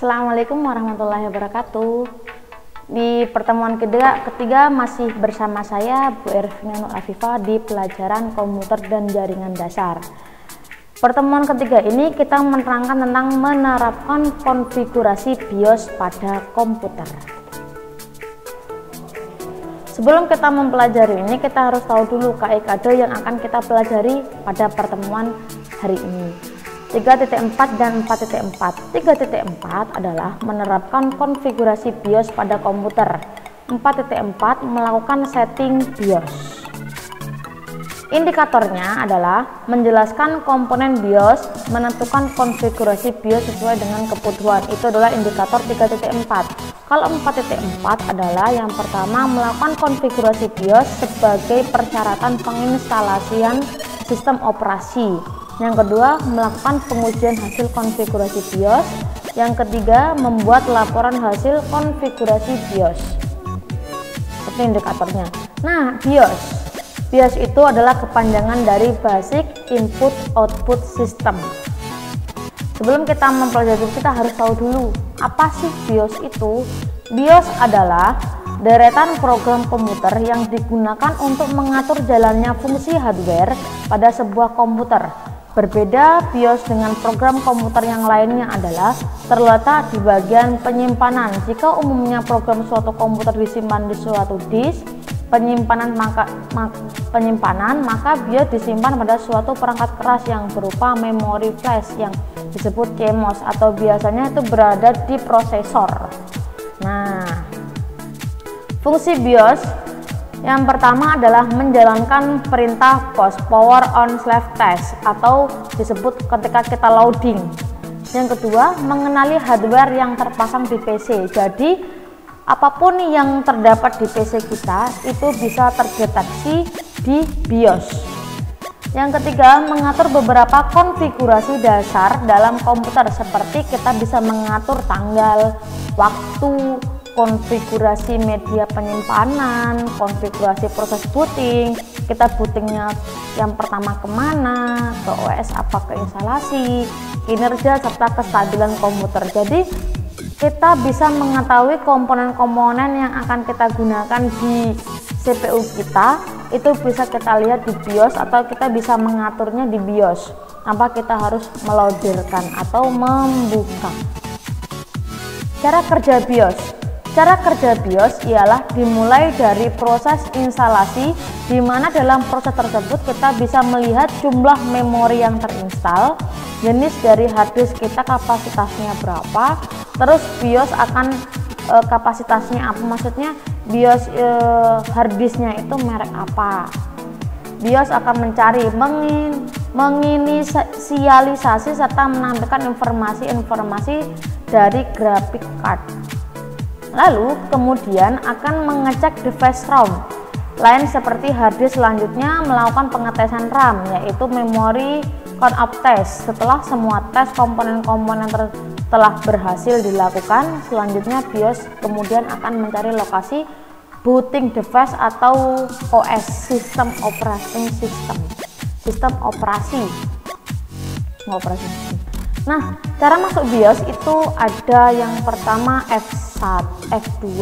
Assalamualaikum warahmatullahi wabarakatuh. Di pertemuan ketiga masih bersama saya Bu Ervina Nur Afifah di pelajaran komputer dan jaringan dasar. Pertemuan ketiga ini kita menerangkan tentang menerapkan konfigurasi BIOS pada komputer. Sebelum kita mempelajari ini, kita harus tahu dulu kaidah yang akan kita pelajari pada pertemuan hari ini. 3.4 dan 4.4. 3.4 adalah menerapkan konfigurasi BIOS pada komputer. 4.4 melakukan setting BIOS. Indikatornya adalah menjelaskan komponen BIOS, menentukan konfigurasi BIOS sesuai dengan kebutuhan. Itu adalah indikator 3.4. Kalau 4.4 adalah yang pertama melakukan konfigurasi BIOS sebagai persyaratan penginstalasian sistem operasi. Yang kedua, melakukan pengujian hasil konfigurasi BIOS. Yang ketiga, membuat laporan hasil konfigurasi BIOS. Seperti indikatornya. Nah, BIOS itu adalah kepanjangan dari Basic Input Output System. Sebelum kita mempelajari, kita harus tahu dulu apa sih BIOS itu. BIOS adalah deretan program komputer yang digunakan untuk mengatur jalannya fungsi hardware pada sebuah komputer. Berbeda BIOS dengan program komputer yang lainnya adalah terletak di bagian penyimpanan. Jika umumnya program suatu komputer disimpan di suatu disk penyimpanan, maka BIOS disimpan pada suatu perangkat keras yang berupa memori flash yang disebut CMOS, atau biasanya itu berada di prosesor. Nah, fungsi BIOS yang pertama adalah menjalankan perintah power on slash test, atau disebut ketika kita loading. Yang kedua, mengenali hardware yang terpasang di PC. Jadi apapun yang terdapat di PC kita itu bisa terdeteksi di BIOS. Yang ketiga, mengatur beberapa konfigurasi dasar dalam komputer, seperti kita bisa mengatur tanggal, waktu, konfigurasi media penyimpanan, konfigurasi proses booting, kita bootingnya yang pertama kemana, ke OS apa, ke instalasi, kinerja, serta kestabilan komputer. Jadi kita bisa mengetahui komponen-komponen yang akan kita gunakan di CPU kita, itu bisa kita lihat di BIOS, atau kita bisa mengaturnya di BIOS tanpa kita harus meloaderkan atau membuka. Cara kerja BIOS. Cara kerja BIOS ialah dimulai dari proses instalasi, di mana dalam proses tersebut kita bisa melihat jumlah memori yang terinstal, jenis dari harddisk kita kapasitasnya berapa, terus BIOS akan kapasitasnya apa, maksudnya BIOS harddisknya itu merek apa. BIOS akan mencari, menginisialisasi serta menampilkan informasi-informasi dari graphic card. Lalu kemudian akan mengecek device ROM lain seperti harddisk. Selanjutnya melakukan pengetesan RAM, yaitu memory count up test. Setelah semua tes komponen-komponen telah berhasil dilakukan, selanjutnya BIOS kemudian akan mencari lokasi booting device atau OS, sistem operasi. Nah, cara masuk BIOS itu ada yang pertama F2,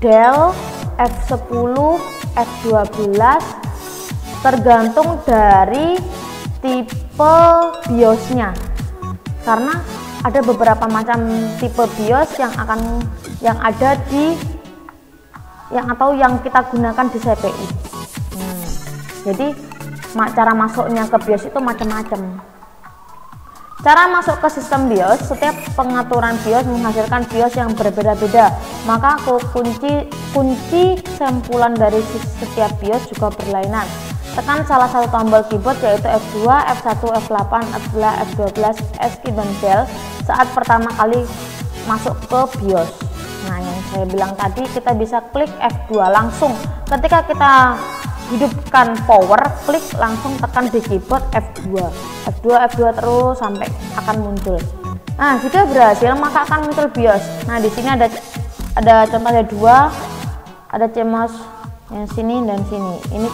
Dell, F10, F12, tergantung dari tipe BIOSnya. Karena ada beberapa macam tipe BIOS yang ada di yang kita gunakan di CPU. Jadi cara masuknya ke BIOS itu macam-macam. Cara masuk ke sistem BIOS, setiap pengaturan BIOS menghasilkan BIOS yang berbeda-beda, maka kunci sempulan dari setiap BIOS juga berlainan. Tekan salah satu tombol keyboard, yaitu F2, F1, F8, F12, F12, ESC, dan Del saat pertama kali masuk ke BIOS. Nah, yang saya bilang tadi, kita bisa klik F2 langsung. Ketika kita hidupkan power, klik langsung tekan di keyboard F2 terus sampai akan muncul. Nah, jika berhasil maka akan muncul BIOS. Nah, di sini ada contohnya dua, ada CMOS yang sini dan sini. Ini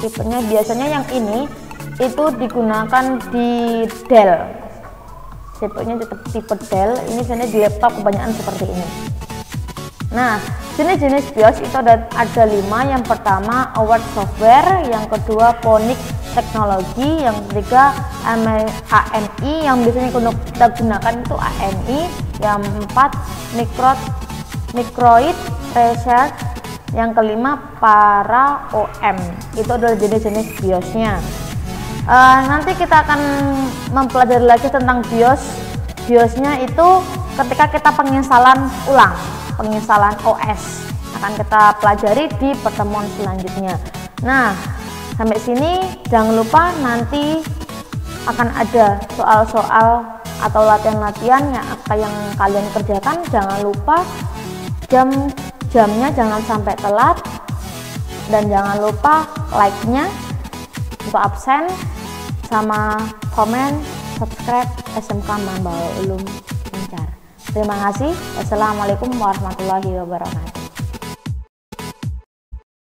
tipenya, biasanya yang ini itu digunakan di Dell. CPU-nya tetap tipe Dell. Ini biasanya di laptop kebanyakan seperti ini. Nah, jenis-jenis BIOS itu ada 5. Yang pertama Award Software, yang kedua Phoenix Teknologi, yang ketiga AMI, yang biasanya kita gunakan itu AMI, yang 4 Microit Research, yang kelima Para OM. Itu adalah jenis-jenis BIOS-nya. Nanti kita akan mempelajari lagi tentang BIOS-nya itu ketika kita penginstalan ulang, penginstalan OS akan kita pelajari di pertemuan selanjutnya. Nah, sampai sini jangan lupa nanti akan ada soal-soal atau latihan-latihan yang kalian kerjakan. Jangan lupa jamnya jangan sampai telat, dan jangan lupa like-nya untuk absen, sama komen, subscribe SMK Mambaul Ulum Lancar. Terima kasih. Wassalamualaikum warahmatullahi wabarakatuh.